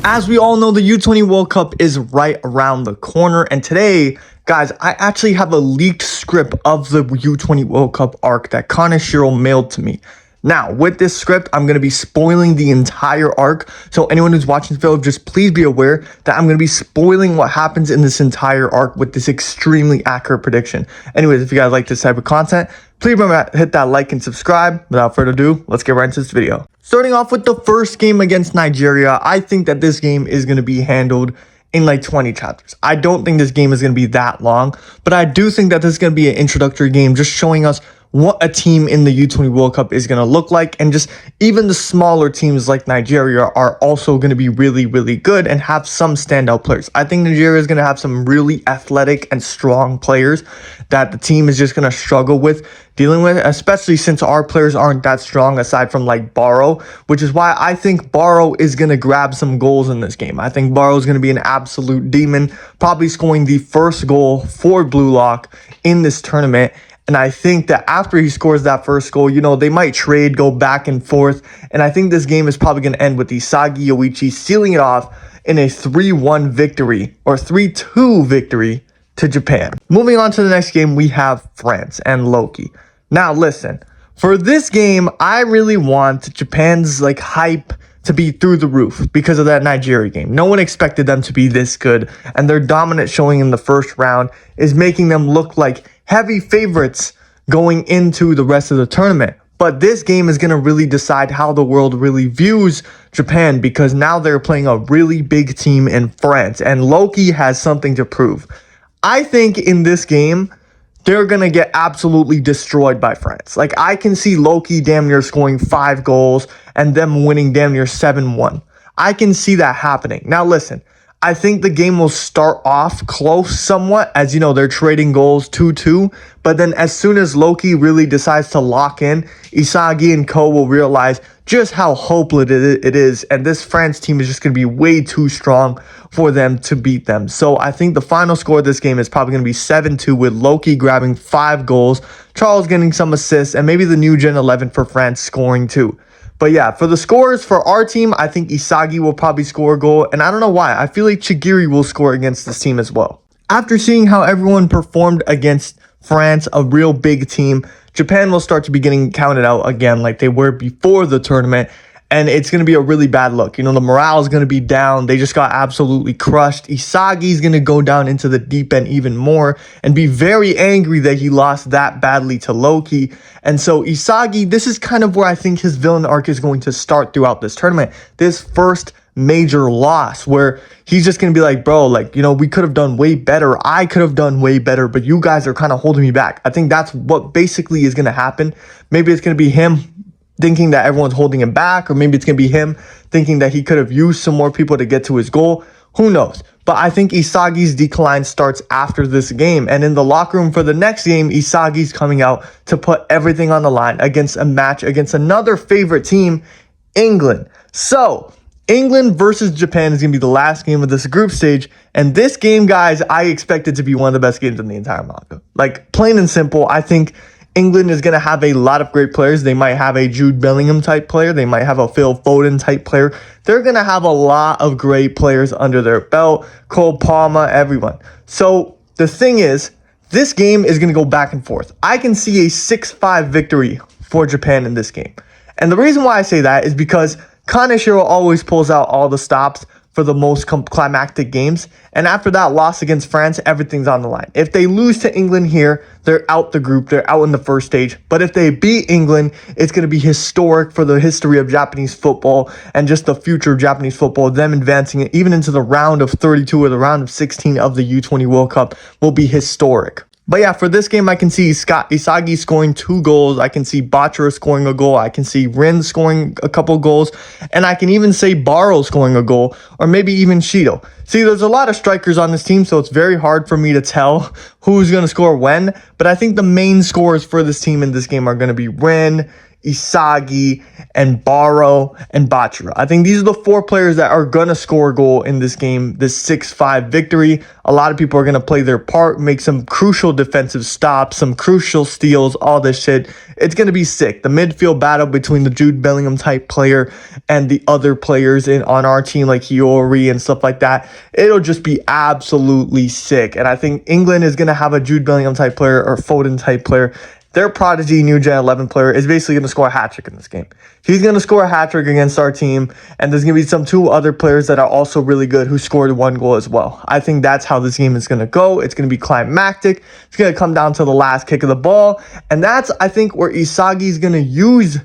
As we all know, the U20 World Cup is right around the corner, and today, guys, I actually have a leaked script of the U20 World Cup arc that Kaneshiro mailed to me. Now, with this script, I'm going to be spoiling the entire arc, so anyone who's watching this video, just please be aware that I'm going to be spoiling what happens in this entire arc with this extremely accurate prediction. Anyways, if you guys like this type of content, please remember to hit that like and subscribe. Without further ado, let's get right into this video. Starting off with the first game against Nigeria, I think that this game is going to be handled in like 20 chapters. I don't think this game is going to be that long, but I do think that this is going to be an introductory game, just showing us what a team in the U20 World Cup is going to look like. And just even the smaller teams like Nigeria are also going to be really, really good and have some standout players. I think Nigeria is going to have some really athletic and strong players that the team is just going to struggle with dealing with, especially since our players aren't that strong aside from like Barrow, which is why I think Barrow is going to grab some goals in this game. I think Barrow is going to be an absolute demon, probably scoring the first goal for bluelock in this tournament. And I think that after he scores that first goal, you know, they might trade, go back and forth. And I think this game is probably going to end with Isagi Yoichi sealing it off in a 3-1 victory or 3-2 victory to Japan. Moving on to the next game, we have France and Loki. Now, listen, for this game, I really want Japan's like hype to be through the roof because of that Nigeria game. No one expected them to be this good, and their dominant showing in the first round is making them look like heavy favorites going into the rest of the tournament. But this game is going to really decide how the world really views Japan, because now they're playing a really big team in France, and Loki has something to prove. I think in this game, they're going to get absolutely destroyed by France. Like, I can see Loki damn near scoring 5 goals and them winning damn near 7-1. I can see that happening. Now, listen, I think the game will start off close somewhat, as you know, they're trading goals 2-2. But then as soon as Loki really decides to lock in, Isagi and co will realize just how hopeless it is. And this France team is just going to be way too strong for them to beat them. So I think the final score of this game is probably going to be 7-2, with Loki grabbing 5 goals, Charles getting some assists, and maybe the new Gen 11 for France scoring too. But yeah, for the scores for our team, I think Isagi will probably score a goal. And I don't know why. I feel like Chigiri will score against this team as well. After seeing how everyone performed against France, a real big team, Japan will start to be getting counted out again like they were before the tournament. And it's going to be a really bad look. You know, the morale is going to be down. They just got absolutely crushed. Isagi is going to go down into the deep end even more and be very angry that he lost that badly to Loki. And so Isagi, this is kind of where I think his villain arc is going to start throughout this tournament. This first major loss where he's just going to be like, bro, like, you know, we could have done way better. I could have done way better, but you guys are kind of holding me back. I think that's what basically is going to happen. Maybe it's going to be him thinking that everyone's holding him back, or maybe it's going to be him thinking that he could have used some more people to get to his goal. Who knows? But I think Isagi's decline starts after this game. And in the locker room for the next game, Isagi's coming out to put everything on the line against a match against another favorite team, England. So England versus Japan is going to be the last game of this group stage. And this game, guys, I expect it to be one of the best games in the entire manga. Like, plain and simple, I think England is going to have a lot of great players. They might have a Jude Bellingham type player. They might have a Phil Foden type player. They're going to have a lot of great players under their belt. Cole Palmer, everyone. So the thing is, this game is going to go back and forth. I can see a 6-5 victory for Japan in this game. And the reason why I say that is because Kaneshiro always pulls out all the stops for the most climactic games. And after that loss against France, everything's on the line. If they lose to England here, they're out the group. They're out in the first stage. But if they beat England, it's going to be historic for the history of Japanese football and just the future of Japanese football. Them advancing it even into the round of 32 or the round of 16 of the U20 World Cup will be historic. But yeah, for this game, I can see Isagi scoring 2 goals. I can see Bachara scoring a goal. I can see Rin scoring a couple goals. And I can even say Barrow scoring a goal, or maybe even Shido. See, there's a lot of strikers on this team, so it's very hard for me to tell who's going to score when. But I think the main scorers for this team in this game are going to be Rin, Isagi, and Baro, and Bachira. I think these are the 4 players that are going to score a goal in this game, this 6-5 victory. A lot of people are going to play their part, make some crucial defensive stops, some crucial steals, all this shit. It's going to be sick. The midfield battle between the Jude Bellingham type player and the other players on our team like Hiyori and stuff like that, it'll just be absolutely sick. And I think England is going to have a Jude Bellingham type player or Foden type player. Their prodigy new Gen 11 player is basically going to score a hat-trick in this game. He's going to score a hat-trick against our team, and there's going to be some 2 other players that are also really good who scored 1 goal as well. I think that's how this game is going to go. It's going to be climactic. It's going to come down to the last kick of the ball, and that's, I think, where Isagi is going to use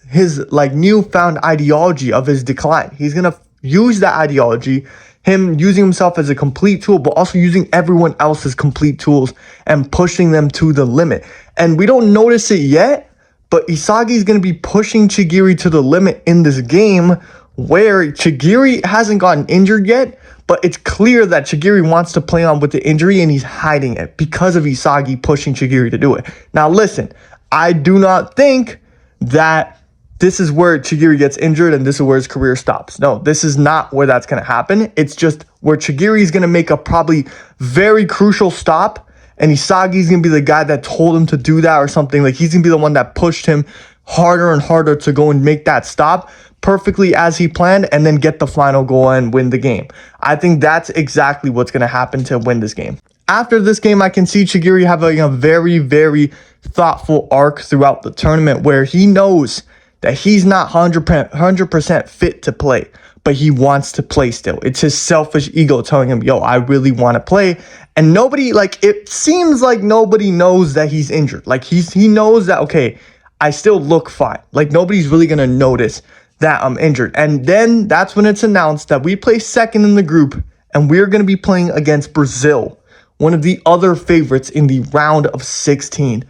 his newfound ideology of his decline. He's going to use that ideology, him using himself as a complete tool, but also using everyone else as complete tools and pushing them to the limit. And we don't notice it yet, but Isagi is going to be pushing Chigiri to the limit in this game where Chigiri hasn't gotten injured yet, but it's clear that Chigiri wants to play on with the injury and he's hiding it because of Isagi pushing Chigiri to do it. Now listen, I do not think that this is where Chigiri gets injured and this is where his career stops. No, this is not where that's going to happen. It's just where Chigiri is going to make a probably very crucial stop, and Isagi's going to be the guy that told him to do that or something. Like, he's going to be the one that pushed him harder and harder to go and make that stop perfectly as he planned and then get the final goal and win the game. I think that's exactly what's going to happen to win this game. After this game, I can see Chigiri having a very, very thoughtful arc throughout the tournament where he knows that he's not 100% fit to play, but he wants to play still. It's his selfish ego telling him, yo, I really want to play. And nobody, it seems like nobody knows that he's injured. He knows that, okay, I still look fine. Nobody's really going to notice that I'm injured. And then that's when it's announced that we play second in the group and we're going to be playing against Brazil, one of the other favorites in the round of 16.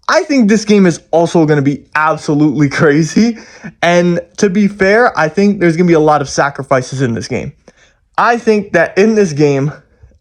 I think this game is also going to be absolutely crazy. And to be fair, I think there's going to be a lot of sacrifices in this game. I think that in this game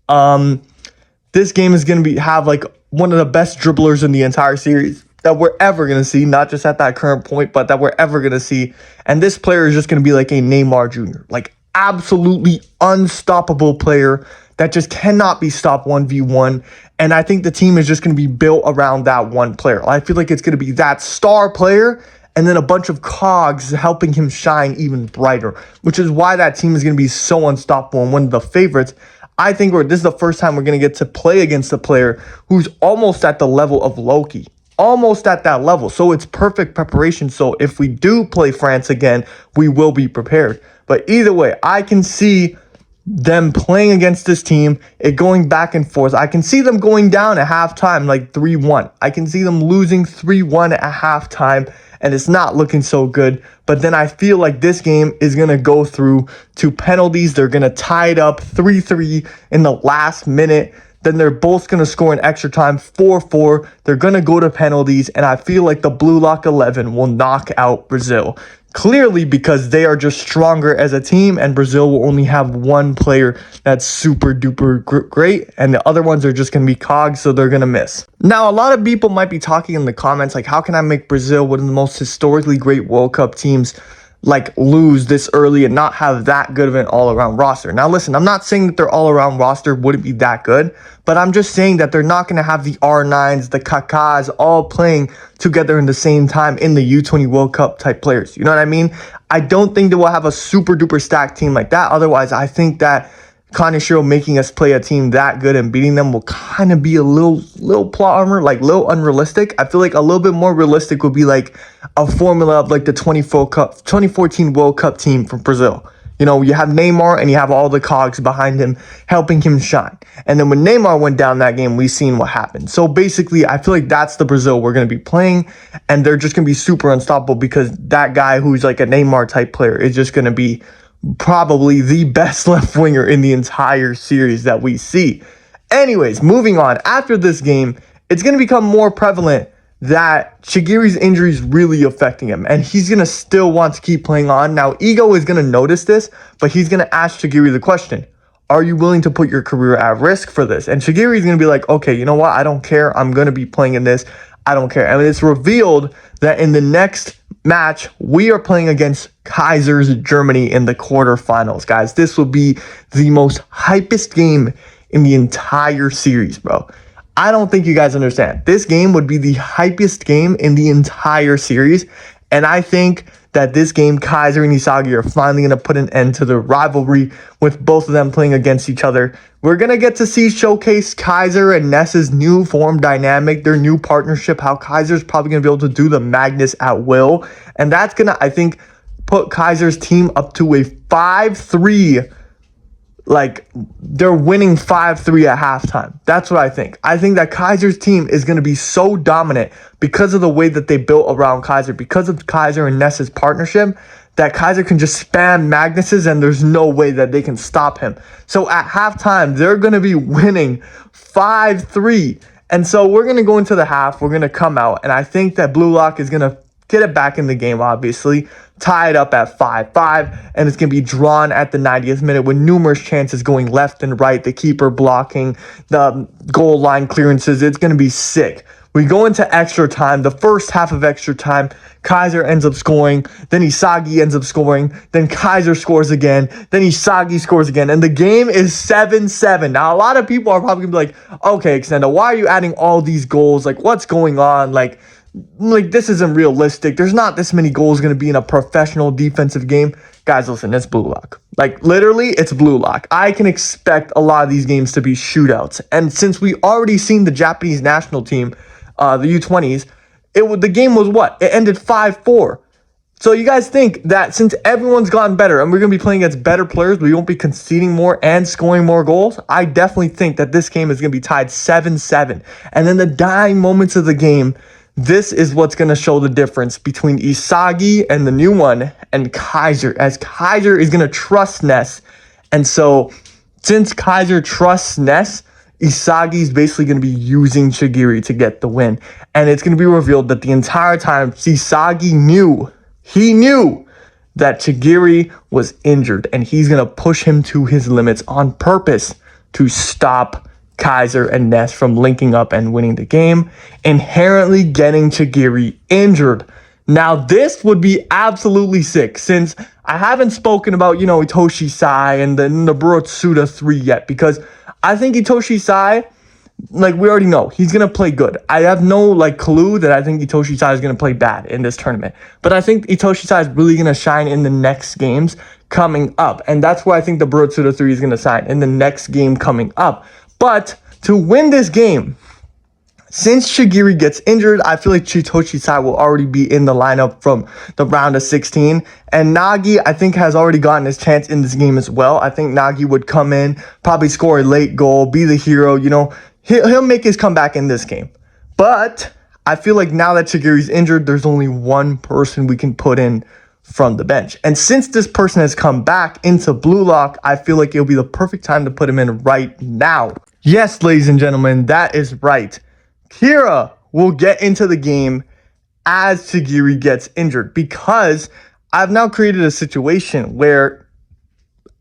is going to have one of the best dribblers in the entire series that we're ever going to see, not just at that current point, but that we're ever going to see. And this player is just going to be like a Neymar Jr., absolutely unstoppable player that just cannot be stopped 1v1. And I think the team is just going to be built around that one player. I feel like it's going to be that star player and then a bunch of cogs helping him shine even brighter, which is why that team is going to be so unstoppable and one of the favorites. I think this is the first time we're going to get to play against a player who's almost at the level of Loki. Almost at that level. So it's perfect preparation. So if we do play France again, we will be prepared. But either way, I can see them playing against this team, it going back and forth. I can see them going down at halftime 3-1. I can see them losing 3-1 at halftime, and it's not looking so good. But then I feel like this game is going to go through to penalties. They're going to tie it up 3-3 in the last minute. Then they're both going to score in extra time, 4-4. They're going to go to penalties, and I feel like the Blue Lock 11 will knock out Brazil. Clearly because they are just stronger as a team, and Brazil will only have one player that's super duper great, and the other ones are just going to be cogs, so they're going to miss. Now, a lot of people might be talking in the comments, how can I make Brazil one of the most historically great World Cup teams lose this early and not have that good of an all-around roster? Now listen, I'm not saying that their all-around roster wouldn't be that good, but I'm just saying that they're not going to have the R9s, the Kakas all playing together in the same time in the U20 World Cup type players. You know what I mean? I don't think they will have a super duper stacked team like that. Otherwise, I think that Kaneshiro making us play a team that good and beating them will kind of be a little plot armor, little unrealistic. I feel like a little bit more realistic would be a formula of the 2014 World Cup team from Brazil. You know, you have Neymar and you have all the cogs behind him helping him shine. And then when Neymar went down that game, we've seen what happened. So basically, I feel like that's the Brazil we're going to be playing, and they're just going to be super unstoppable because that guy who's a Neymar type player is just going to be probably the best left winger in the entire series that we see. Anyways, moving on. After this game, it's going to become more prevalent that Chigiri's injury is really affecting him, and he's going to still want to keep playing on. Now, Ego is going to notice this, but he's going to ask Chigiri the question, are you willing to put your career at risk for this? And Chigiri is going to be like, okay, you know what? I don't care. I'm going to be playing in this. I don't care. And it's revealed that in the next match, we are playing against Kaiser's Germany in the quarterfinals, guys. This will be the most hypest game in the entire series, bro. I don't think you guys understand. This game would be the hypest game in the entire series, and I think that this game, Kaiser and Isagi are finally going to put an end to the rivalry with both of them playing against each other. We're going to get to see showcase Kaiser and Ness's new form dynamic, their new partnership, how Kaiser's probably going to be able to do the Magnus at will. And that's going to, I think, put Kaiser's team up to a 5-3. Like, they're winning 5-3 at halftime. That's what I think. I think that Kaiser's team is going to be so dominant because of the way that they built around Kaiser, because of Kaiser and Ness's partnership, that Kaiser can just spam Magnuses and there's no way that they can stop him. So at halftime, they're going to be winning 5-3. And so we're going to go into the half. We're going to come out. And I think that Blue Lock is going to get it back in the game, obviously. Tie it up at 5-5, and it's going to be drawn at the 90th minute with numerous chances going left and right, the keeper blocking, the goal line clearances. It's going to be sick. We go into extra time. The first half of extra time, Kaiser ends up scoring, then Isagi ends up scoring, then Kaiser scores again, then Isagi scores again, and the game is 7-7. Now, a lot of people are probably going to be like, okay, Extendo, why are you adding all these goals? Like, what's going on? Like, this isn't realistic. There's not this many goals going to be in a professional defensive game. Guys, listen, it's Blue Lock. Like, literally, it's Blue Lock. I can expect a lot of these games to be shootouts. And since we already seen the Japanese national team, the U20s, the game was what? It ended 5-4. So you guys think that since everyone's gotten better and we're going to be playing against better players, we won't be conceding more and scoring more goals? I definitely think that this game is going to be tied 7-7. And in the dying moments of the game, this is what's going to show the difference between Isagi and the new one and Kaiser, as Kaiser is going to trust Ness. And so since Kaiser trusts Ness, Isagi is basically going to be using Chigiri to get the win. And it's going to be revealed that the entire time Isagi knew that Chigiri was injured, and he's going to push him to his limits on purpose to stop Kaiser and Ness from linking up and winning the game, inherently getting Chigiri injured. Now, this would be absolutely sick, since I haven't spoken about, Itoshi Sai and the Burotsuda 3 yet, because I think Itoshi Sai, like, we already know, he's going to play good. I have no, clue that I think Itoshi Sai is going to play bad in this tournament. But I think Itoshi Sai is really going to shine in the next games coming up. And that's where I think the Burotsuda 3 is going to shine, in the next game coming up. But to win this game, since Chigiri gets injured, I feel like Itoshi Sai will already be in the lineup from the round of 16. And Nagi, I think, has already gotten his chance in this game as well. I think Nagi would come in, probably score a late goal, be the hero, He'll make his comeback in this game. But I feel like now that Chigiri's injured, there's only one person we can put in from the bench. And since this person has come back into Blue Lock, I feel like it'll be the perfect time to put him in right now. Yes, ladies and gentlemen, that is right. Kira will get into the game as Chigiri gets injured, because I've now created a situation where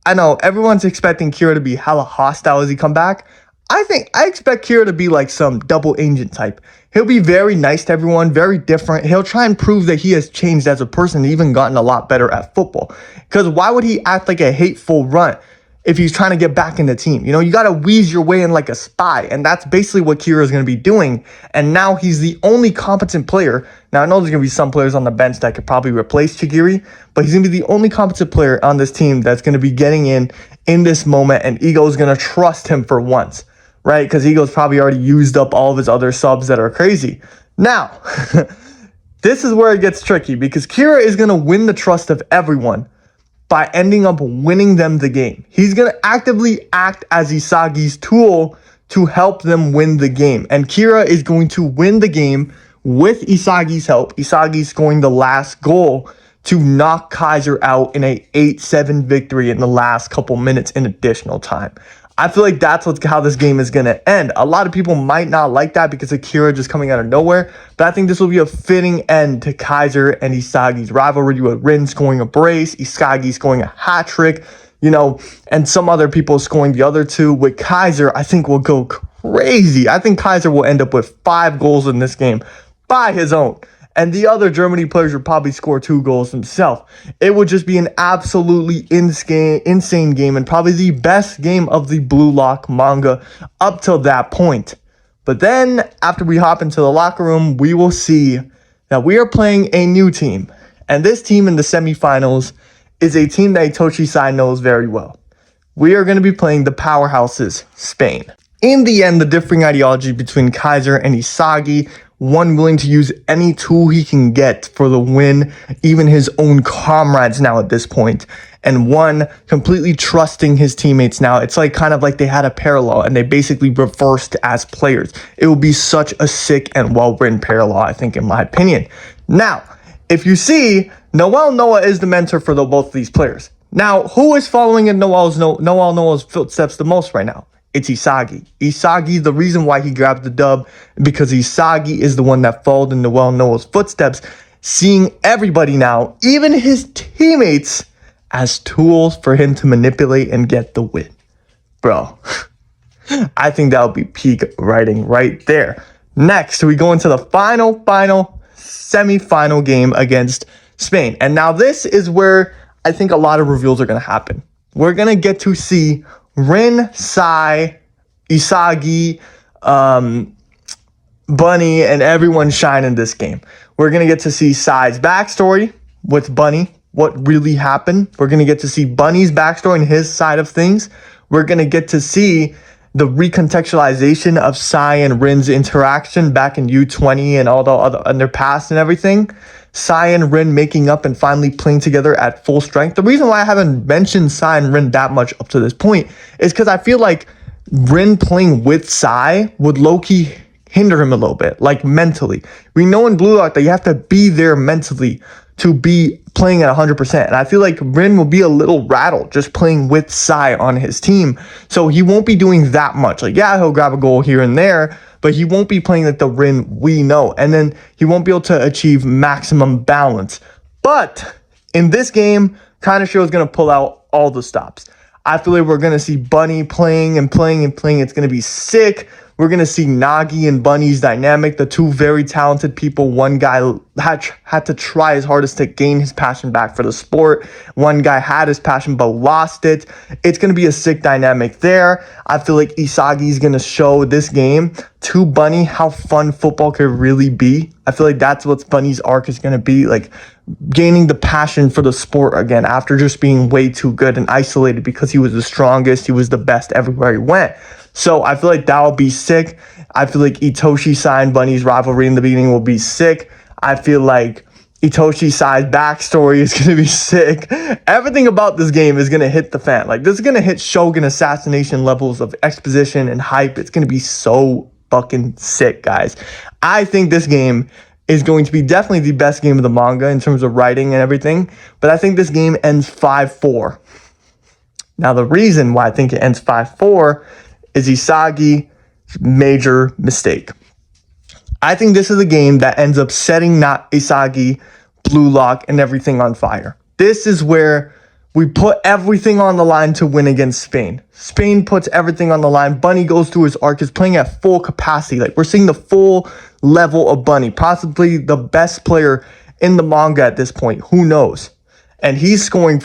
I know everyone's expecting Kira to be hella hostile as he come back. I expect Kira to be like some double agent type. He'll be very nice to everyone, very different. He'll try and prove that he has changed as a person, even gotten a lot better at football. Because why would he act like a hateful runt if he's trying to get back in the team? You got to wheeze your way in like a spy. And that's basically what Kira is going to be doing. And now he's the only competent player. Now, I know there's going to be some players on the bench that could probably replace Chigiri, but he's going to be the only competent player on this team that's going to be getting in this moment. And Ego is going to trust him for once, right? Because Ego's probably already used up all of his other subs that are crazy. Now, this is where it gets tricky, because Kira is going to win the trust of everyone by ending up winning them the game. He's going to actively act as Isagi's tool to help them win the game. And Kira is going to win the game with Isagi's help. Isagi scoring the last goal to knock Kaiser out in a 8-7 victory in the last couple minutes in additional time. I feel like that's how this game is going to end. A lot of people might not like that because of Kira just coming out of nowhere, but I think this will be a fitting end to Kaiser and Isagi's rivalry, with Rin scoring a brace, Isagi scoring a hat trick, and some other people scoring the other two. With Kaiser, I think will go crazy. I think Kaiser will end up with 5 goals in this game by his own. and the other Germany players would probably score 2 goals themselves. It would just be an absolutely insane game, and probably the best game of the Blue Lock manga up till that point. But then, after we hop into the locker room, we will see that we are playing a new team. And this team in the semifinals is a team that Itoshi Sai knows very well. We are going to be playing the powerhouses, Spain. In the end, the differing ideology between Kaiser and Isagi, one willing to use any tool he can get for the win, even his own comrades now at this point, and one completely trusting his teammates now. It's like kind of like they had a parallel and they basically reversed as players. It will be such a sick and well-written parallel, I think, in my opinion. Now, if you see, Noah is the mentor for both of these players. Now, who is following in Noah's footsteps the most right now? It's Isagi. Isagi, the reason why he grabbed the dub, because Isagi is the one that followed in Noah's footsteps, seeing everybody now, even his teammates, as tools for him to manipulate and get the win. Bro, I think that would be peak writing right there. Next, we go into the final semifinal game against Spain. And now this is where I think a lot of reveals are going to happen. We're going to get to see Rin, Sai, Isagi, Bunny, and everyone shine in this game. We're going to get to see Sai's backstory with Bunny, what really happened. We're going to get to see Bunny's backstory and his side of things. We're going to get to see the recontextualization of Sai and Rin's interaction back in U20 and all the other in their past and everything. Sai and Rin making up and finally playing together at full strength. The reason why I haven't mentioned Sai and Rin that much up to this point is because I feel like Rin playing with Sai would low-key hinder him a little bit, like mentally. We know in Blue Lock that you have to be there mentally to be playing at 100%. And I feel like Rin will be a little rattled just playing with Sai on his team. So he won't be doing that much. Like, yeah, he'll grab a goal here and there, but he won't be playing like the Rin we know. And then he won't be able to achieve maximum balance. But in this game, Kaneshiro is going to pull out all the stops. I feel like we're going to see Bunny playing and playing and playing. It's going to be sick. We're going to see Nagi and Bunny's dynamic, the two very talented people. One guy had to try his hardest to gain his passion back for the sport. One guy had his passion but lost it. It's going to be a sick dynamic there. I feel like Isagi is going to show this game to Bunny how fun football could really be. I feel like that's what Bunny's arc is going to be, like gaining the passion for the sport again after just being way too good and isolated because he was the strongest. He was the best everywhere he went. So I feel like that will be sick. I feel like Itoshi Sai and Bunny's rivalry in the beginning will be sick. I feel like Itoshi Sai's backstory is going to be sick. Everything about this game is going to hit the fan. Like, this is going to hit Shogun Assassination levels of exposition and hype. It's going to be so fucking sick, guys. I think this game is going to be definitely the best game of the manga in terms of writing and everything. But I think this game ends 5-4. Now, the reason why I think it ends 5-4 is Isagi's major mistake. I think this is a game that ends up setting not Isagi, Blue Lock, and everything on fire. This is where we put everything on the line to win against Spain. Spain puts everything on the line. Bunny goes through his arc, is playing at full capacity. Like, we're seeing the full level of Bunny, possibly the best player in the manga at this point. Who knows? And he's scoring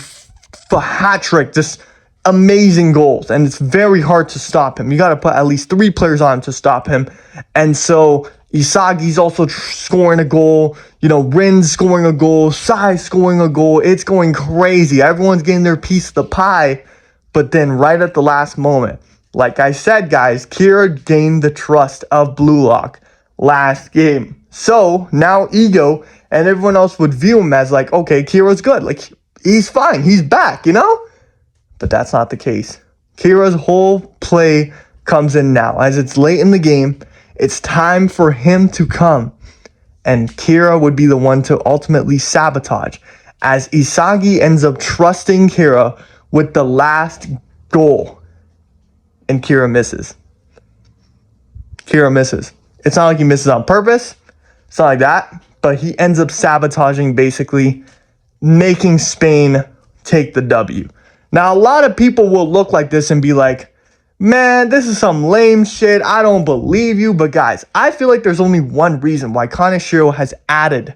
for hat trick, just amazing goals, and it's very hard to stop him. You got to put at least 3 players on to stop him. And so Isagi's also scoring a goal, Rin's scoring a goal, Sai's scoring a goal. It's going crazy. Everyone's getting their piece of the pie. But then right at the last moment, like I said, guys, Kira gained the trust of Blue Lock last game. So now Ego and everyone else would view him as like, okay, Kira's good. Like, he's fine. He's back, But that's not the case. Kira's whole play comes in now. As it's late in the game, it's time for him to come. And Kira would be the one to ultimately sabotage, as Isagi ends up trusting Kira with the last goal. And Kira misses. Kira misses. It's not like he misses on purpose. It's not like that. But he ends up sabotaging, basically making Spain take the W. Now, a lot of people will look like this and be like, Man, this is some lame shit. I don't believe you. But guys, I feel like there's only one reason why Kaneshiro has added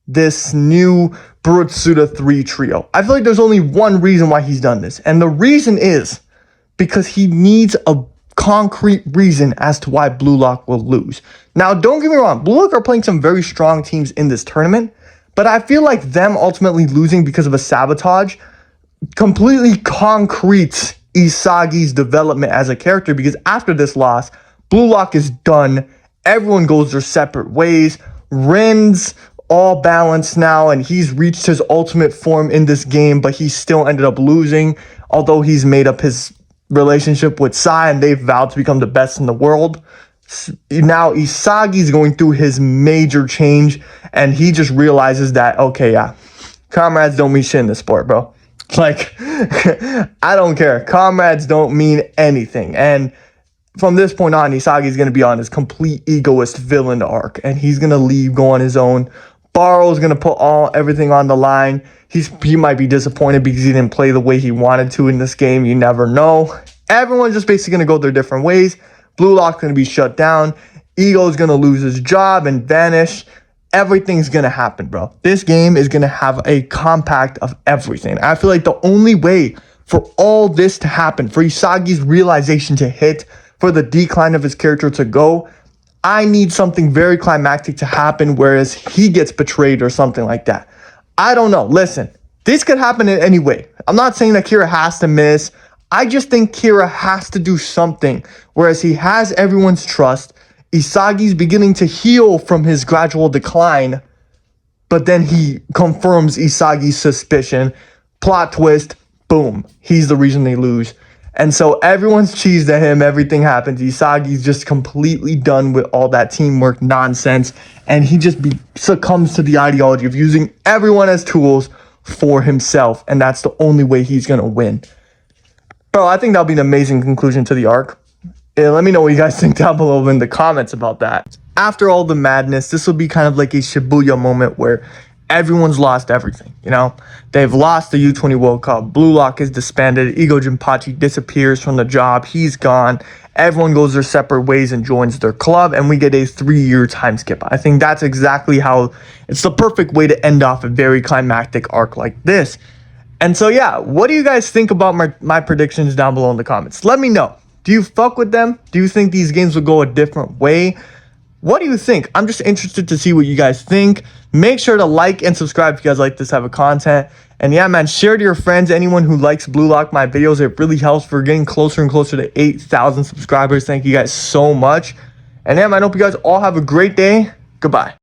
this new Burutsuda 3 trio. I feel like there's only one reason why he's done this. And the reason is because he needs a concrete reason as to why Blue Lock will lose. Now, don't get me wrong. Blue Lock are playing some very strong teams in this tournament. But I feel like them ultimately losing because of a sabotage completely concretes Isagi's development as a character, because after this loss, Blue Lock is done. Everyone goes their separate ways. Ren's all balanced now, and he's reached his ultimate form in this game, but he still ended up losing, although he's made up his relationship with Sai, and they've vowed to become the best in the world. Now Isagi's going through his major change, and he just realizes that, okay, yeah, comrades don't mean shit in this sport, bro. Like, I don't care. Comrades don't mean anything. And from this point on, Isagi's going to be on his complete egoist villain arc. And he's going to leave, go on his own. Baro's going to put everything on the line. He might be disappointed because he didn't play the way he wanted to in this game. You never know. Everyone's just basically going to go their different ways. Blue Lock's going to be shut down. Ego's going to lose his job and vanish. Everything's going to happen, bro. This game is going to have a compact of everything. I feel like the only way for all this to happen, for Isagi's realization to hit, for the decline of his character to go, I need something very climactic to happen, whereas he gets betrayed or something like that. I don't know. Listen, this could happen in any way. I'm not saying that Kira has to miss. I just think Kira has to do something, whereas he has everyone's trust. Isagi's beginning to heal from his gradual decline, but then he confirms Isagi's suspicion. Plot twist, boom, he's the reason they lose. And so everyone's cheesed at him, everything happens. Isagi's just completely done with all that teamwork nonsense, and he just succumbs to the ideology of using everyone as tools for himself, and that's the only way he's going to win. Bro, I think that'll be an amazing conclusion to the arc. Yeah, let me know what you guys think down below in the comments about that. After all the madness, this will be kind of like a Shibuya moment where everyone's lost everything, you know? They've lost the U20 World Cup. Blue Lock is disbanded. Ego Jinpachi disappears from the job. He's gone. Everyone goes their separate ways and joins their club, and we get a 3-year time skip. I think that's exactly how it's the perfect way to end off a very climactic arc like this. And so, yeah, what do you guys think about my predictions down below in the comments? Let me know. Do you fuck with them? Do you think these games will go a different way? What do you think? I'm just interested to see what you guys think. Make sure to like and subscribe if you guys like this type of content. And yeah, man, share to your friends, anyone who likes Blue Lock, my videos. It really helps. We're getting closer and closer to 8,000 subscribers. Thank you guys so much. And yeah, man, I hope you guys all have a great day. Goodbye.